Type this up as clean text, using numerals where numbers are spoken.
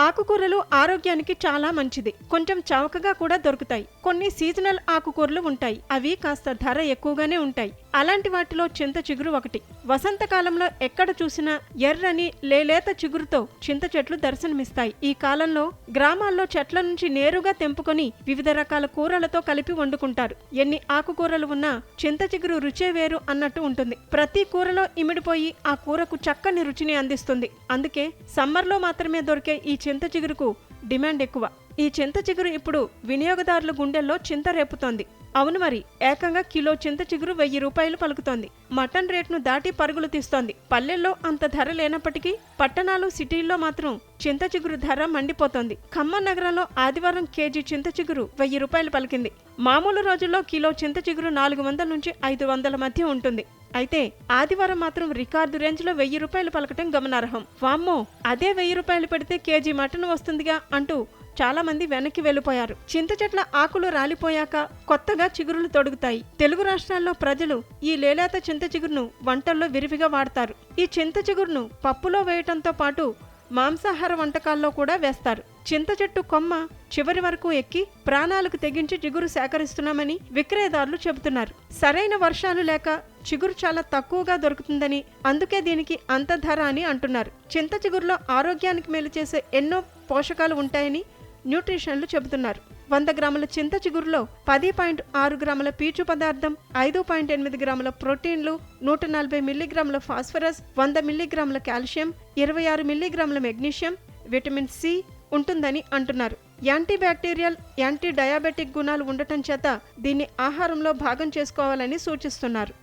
ఆకుకూరలు ఆరోగ్యానికి చాలా మంచిది. కొంచెం చవకగా కూడా దొరుకుతాయి. కొన్ని సీజనల్ ఆకుకూరలు ఉంటాయి. అవి కాస్త ధర ఎక్కువగానే ఉంటాయి. అలాంటి వాటిలో చింత చిగురు ఒకటి. వసంతకాలంలో ఎక్కడ చూసినా ఎర్రని లేలేత చిగురుతో చింత చెట్లు దర్శనమిస్తాయి. ఈ కాలంలో గ్రామాల్లో చెట్ల నుంచి నేరుగా తెంపుకొని వివిధ రకాల కూరలతో కలిపి వండుకుంటారు. ఎన్ని ఆకుకూరలు ఉన్నా చింత చిగురు రుచే వేరు అన్నట్టు ఉంటుంది. ప్రతి కూరలో ఇమిడిపోయి ఆ కూరకు చక్కని రుచిని అందిస్తుంది. అందుకే సమ్మర్లో మాత్రమే దొరికే ఈ చింత చిగురుకు డిమాండ్ ఎక్కువ. ఈ చింత చిగురు ఇప్పుడు వినియోగదారుల గుండెల్లో చింత రేపుతోంది. అవును మరి, ఏకంగా కిలో చింత చిగురు 1000 రూపాయలు పలుకుతోంది. మటన్ రేట్ను దాటి పరుగులు తీస్తోంది. పల్లెల్లో అంత ధర లేనప్పటికీ పట్టణాలు సిటీల్లో మాత్రం చింత చిగురు ధర మండిపోతోంది. ఖమ్మం నగరంలో ఆదివారం కేజీ చింత చిగురు 1000 రూపాయలు పలికింది. మామూలు రోజుల్లో కిలో చింత చిగురు 400 నుంచి 500 మధ్య ఉంటుంది. అయితే ఆదివారం మాత్రం రికార్డు రేంజ్ లో 1000 రూపాయలు పలకటం గమనార్హం. వామ్మో, అదే 1000 రూపాయలు పెడితే కేజీ మటన్ వస్తుందిగా అంటూ చాలా మంది వెనక్కి వెళ్లిపోయారు. చింత చెట్ల ఆకులు రాలిపోయాక కొత్తగా చిగురులు తొడుగుతాయి. తెలుగు రాష్ట్రాల్లో ప్రజలు ఈ లేలేత చింత చిగురును వంటల్లో విరివిగా వాడతారు. ఈ చింత చిగురును పప్పులో వేయటంతో పాటు మాంసాహార వంటకాల్లో కూడా వేస్తారు. చింత చెట్టు కొమ్మ చివరి వరకు ఎక్కి ప్రాణాలకు తెగించి చిగురు సేకరిస్తున్నామని విక్రయదారులు చెబుతున్నారు. సరైన వర్షాలు లేక చిగురు చాలా తక్కువగా దొరుకుతుందని, అందుకే దీనికి అంత ధర అని అంటున్నారు. చింత చిగురులో ఆరోగ్యానికి మేలు చేసే ఎన్నో పోషకాలు ఉంటాయని న్యూట్రిషన్లు చెబుతున్నారు. 100 గ్రాముల చింత చిగురులో 10.6 గ్రాముల పీచు పదార్థం, 5.8 గ్రాముల ప్రోటీన్లు, 140 మిల్లీగ్రాముల ఫాస్ఫరస్, 100 మిల్లీగ్రాముల కాల్షియం, 26 మిల్లీగ్రాముల మెగ్నీషియం, విటమిన్ సి ఉంటుందని అంటున్నారు. యాంటీ బ్యాక్టీరియల్, యాంటీ డయాబెటిక్ గుణాలు ఉండటం చేత దీన్ని ఆహారంలో భాగం చేసుకోవాలని సూచిస్తున్నారు.